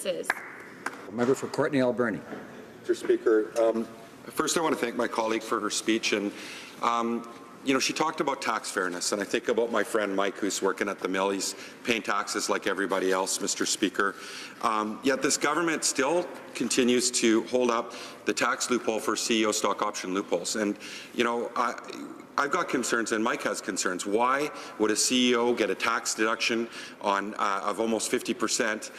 services. Member for Courtenay-Alberni. Mr. Speaker, first I want to thank my colleague for her speech. And she talked about tax fairness, and I think about my friend Mike, who's working at the mill. He's paying taxes like everybody else, Mr. Speaker. Yet this government still continues to hold up the tax loophole for CEO stock option loopholes. And, I've got concerns, and Mike has concerns. Why would a CEO get a tax deduction of almost 50%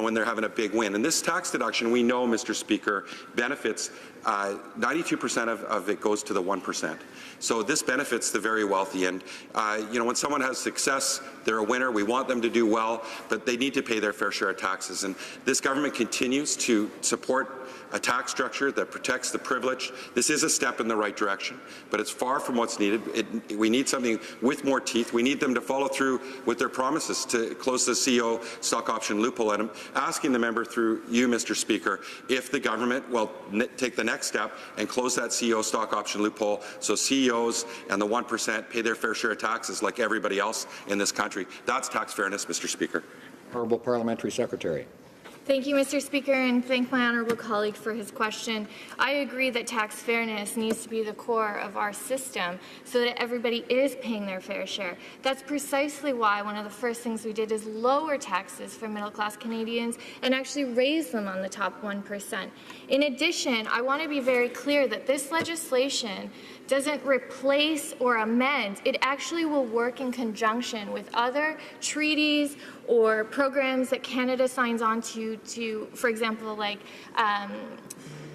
when they're having a big win? And this tax deduction, we know, Mr. Speaker, benefits 92% of it goes to the 1%. So this benefits the very wealthy. And when someone has success, they're a winner. We want them to do well, but they need to pay their fair share of taxes. And this government continues to support a tax structure that protects the privileged. This is a step in the right direction, but it's far from what's needed. We need something with more teeth. We need them to follow through with their promises to close the CEO stock option loophole. And I'm asking the member through you, Mr. Speaker, if the government will take the next step and close that CEO stock option loophole so CEOs and the 1% pay their fair share of taxes like everybody else in this country. That's tax fairness, Mr. Speaker. Honourable Parliamentary Secretary. Thank you, Mr. Speaker, and thank my honourable colleague for his question. I agree that tax fairness needs to be the core of our system so that everybody is paying their fair share. That's precisely why one of the first things we did is lower taxes for middle-class Canadians and actually raise them on the top 1%. In addition, I want to be very clear that this legislation doesn't replace or amend. It actually will work in conjunction with other treaties or programs that Canada signs on to for example, like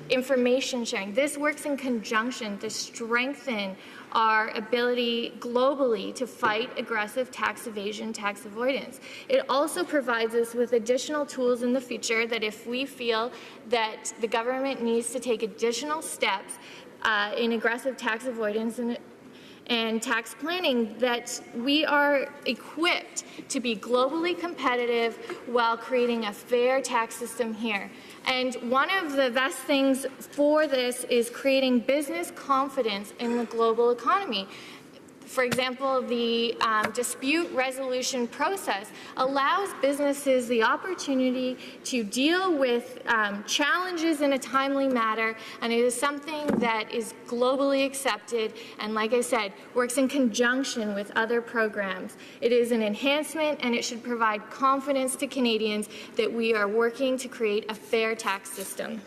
information sharing. This works in conjunction to strengthen our ability globally to fight aggressive tax evasion, tax avoidance. It also provides us with additional tools in the future that if we feel that the government needs to take additional steps in aggressive tax avoidance and tax planning, that we are equipped to be globally competitive while creating a fair tax system here. And one of the best things for this is creating business confidence in the global economy. For example, the dispute resolution process allows businesses the opportunity to deal with challenges in a timely manner, and it is something that is globally accepted and, like I said, works in conjunction with other programs. It is an enhancement, and it should provide confidence to Canadians that we are working to create a fair tax system.